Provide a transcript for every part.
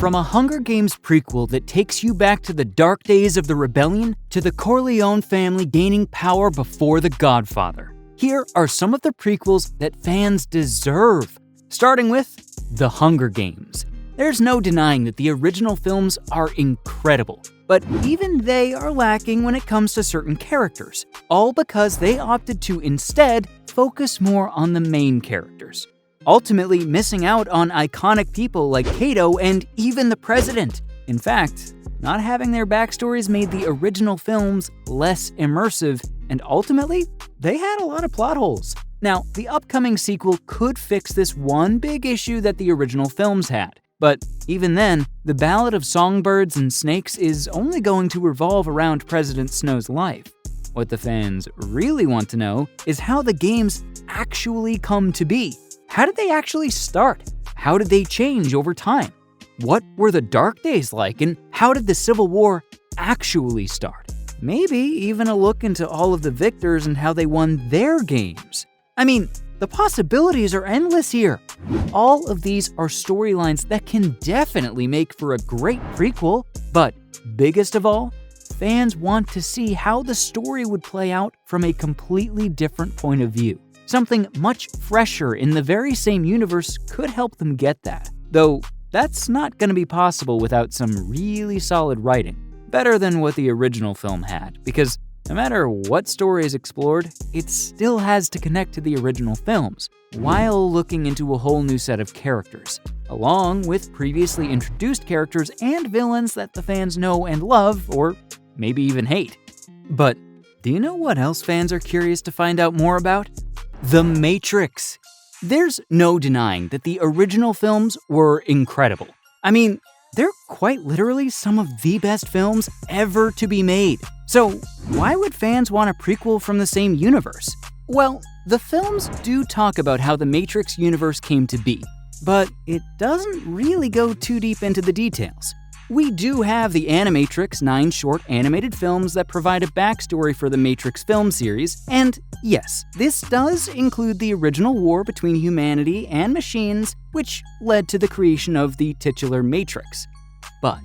From a Hunger Games prequel that takes you back to the dark days of the rebellion to the Corleone family gaining power before The Godfather, here are some of the prequels that fans deserve. Starting with The Hunger Games. There's no denying that the original films are incredible, but even they are lacking when it comes to certain characters, all because they opted to instead focus more on the main characters, ultimately missing out on iconic people like Cato and even the President. In fact, not having their backstories made the original films less immersive, and ultimately, they had a lot of plot holes. Now, the upcoming sequel could fix this one big issue that the original films had. But even then, the Ballad of Songbirds and Snakes is only going to revolve around President Snow's life. What the fans really want to know is how the games actually come to be. How did they actually start? How did they change over time? What were the dark days like, and how did the Civil War actually start? Maybe even a look into all of the victors and how they won their games. I mean, the possibilities are endless here. All of these are storylines that can definitely make for a great prequel, but biggest of all, fans want to see how the story would play out from a completely different point of view. Something much fresher in the very same universe could help them get that. Though, that's not going to be possible without some really solid writing. Better than what the original film had, because no matter what story is explored, it still has to connect to the original films, while looking into a whole new set of characters, along with previously introduced characters and villains that the fans know and love, or maybe even hate. But do you know what else fans are curious to find out more about? The Matrix. There's no denying that the original films were incredible. I mean, they're quite literally some of the best films ever to be made. So why would fans want a prequel from the same universe? Well, the films do talk about how the Matrix universe came to be, but it doesn't really go too deep into the details. We do have the Animatrix 9 short animated films that provide a backstory for the Matrix film series, and yes, this does include the original war between humanity and machines, which led to the creation of the titular Matrix. But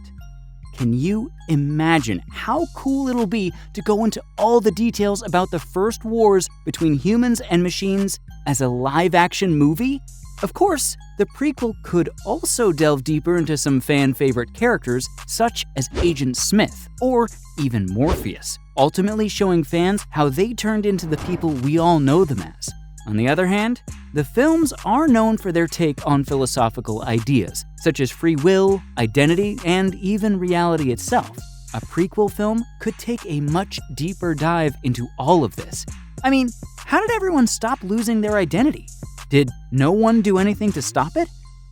can you imagine how cool it'll be to go into all the details about the first wars between humans and machines as a live-action movie? Of course, the prequel could also delve deeper into some fan-favorite characters such as Agent Smith or even Morpheus, ultimately showing fans how they turned into the people we all know them as. On the other hand, the films are known for their take on philosophical ideas, such as free will, identity, and even reality itself. A prequel film could take a much deeper dive into all of this. I mean, how did everyone stop losing their identity? Did no one do anything to stop it?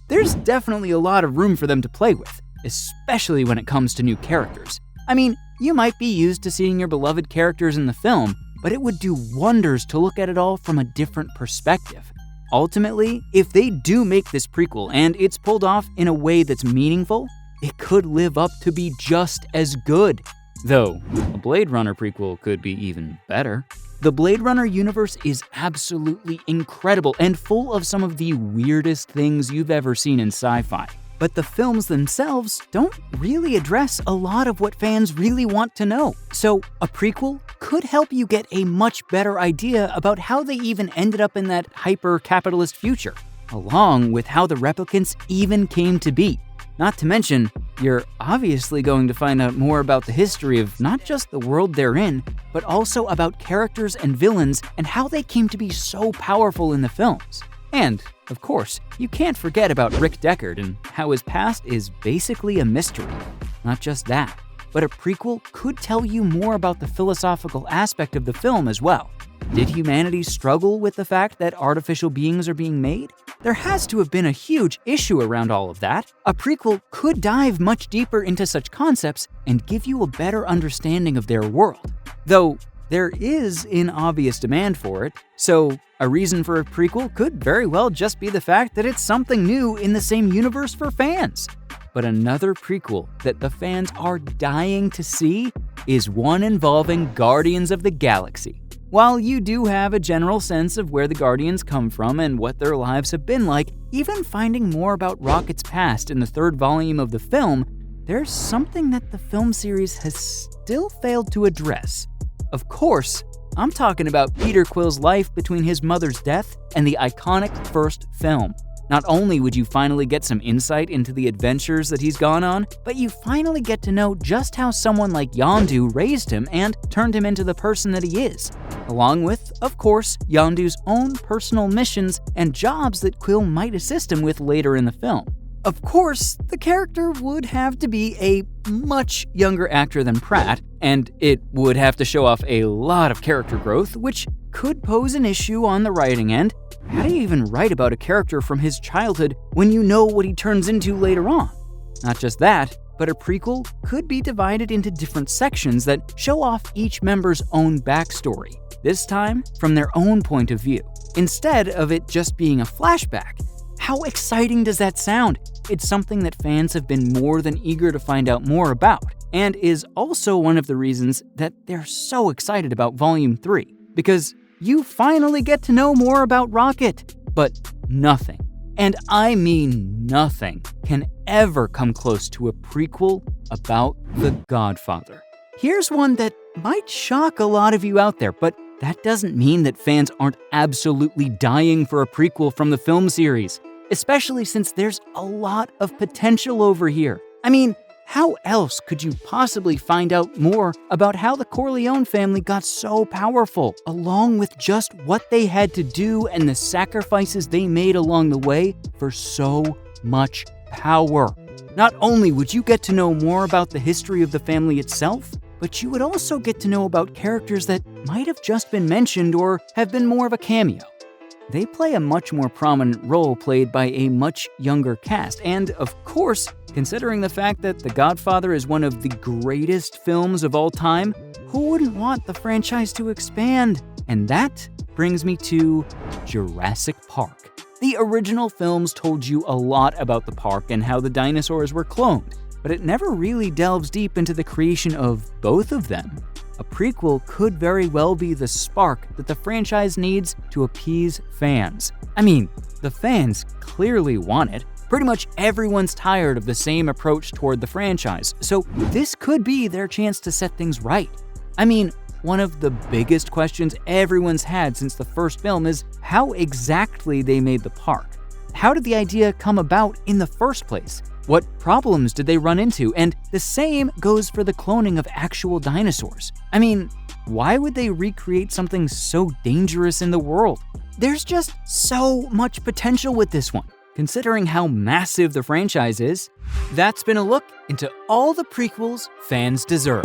There's definitely a lot of room for them to play with, especially when it comes to new characters. I mean, you might be used to seeing your beloved characters in the film, but it would do wonders to look at it all from a different perspective. Ultimately, if they do make this prequel and it's pulled off in a way that's meaningful, it could live up to be just as good. Though, a Blade Runner prequel could be even better. The Blade Runner universe is absolutely incredible and full of some of the weirdest things you've ever seen in sci-fi. But the films themselves don't really address a lot of what fans really want to know. So a prequel could help you get a much better idea about how they even ended up in that hyper-capitalist future, along with how the replicants even came to be. Not to mention, you're obviously going to find out more about the history of not just the world they're in, but also about characters and villains and how they came to be so powerful in the films. And, of course, you can't forget about Rick Deckard and how his past is basically a mystery. Not just that, but a prequel could tell you more about the philosophical aspect of the film as well. Did humanity struggle with the fact that artificial beings are being made? There has to have been a huge issue around all of that. A prequel could dive much deeper into such concepts and give you a better understanding of their world. Though, there is an obvious demand for it, so a reason for a prequel could very well just be the fact that it's something new in the same universe for fans. But another prequel that the fans are dying to see is one involving Guardians of the Galaxy. While you do have a general sense of where the Guardians come from and what their lives have been like, even finding more about Rocket's past in the third volume of the film, there's something that the film series has still failed to address. Of course, I'm talking about Peter Quill's life between his mother's death and the iconic first film. Not only would you finally get some insight into the adventures that he's gone on, but you finally get to know just how someone like Yondu raised him and turned him into the person that he is. Along with, of course, Yondu's own personal missions and jobs that Quill might assist him with later in the film. Of course, the character would have to be a much younger actor than Pratt, and it would have to show off a lot of character growth, which could pose an issue on the writing end. How do you even write about a character from his childhood when you know what he turns into later on? Not just that, but a prequel could be divided into different sections that show off each member's own backstory, this time from their own point of view, instead of it just being a flashback. How exciting does that sound? It's something that fans have been more than eager to find out more about, and is also one of the reasons that they're so excited about Volume 3, because you finally get to know more about Rocket. But nothing, and I mean nothing, can ever come close to a prequel about The Godfather. Here's one that might shock a lot of you out there, but that doesn't mean that fans aren't absolutely dying for a prequel from the film series, especially since there's a lot of potential over here. I mean, how else could you possibly find out more about how the Corleone family got so powerful, along with just what they had to do and the sacrifices they made along the way for so much power? Not only would you get to know more about the history of the family itself, but you would also get to know about characters that might have just been mentioned or have been more of a cameo. They play a much more prominent role played by a much younger cast, and of course, considering the fact that The Godfather is one of the greatest films of all time, who wouldn't want the franchise to expand? And that brings me to Jurassic Park. The original films told you a lot about the park and how the dinosaurs were cloned, but it never really delves deep into the creation of both of them. A prequel could very well be the spark that the franchise needs to appease fans. I mean, the fans clearly want it. Pretty much everyone's tired of the same approach toward the franchise, so this could be their chance to set things right. I mean, one of the biggest questions everyone's had since the first film is how exactly they made the park. How did the idea come about in the first place? What problems did they run into? And the same goes for the cloning of actual dinosaurs. I mean, why would they recreate something so dangerous in the world? There's just so much potential with this one. Considering how massive the franchise is, that's been a look into all the prequels fans deserve.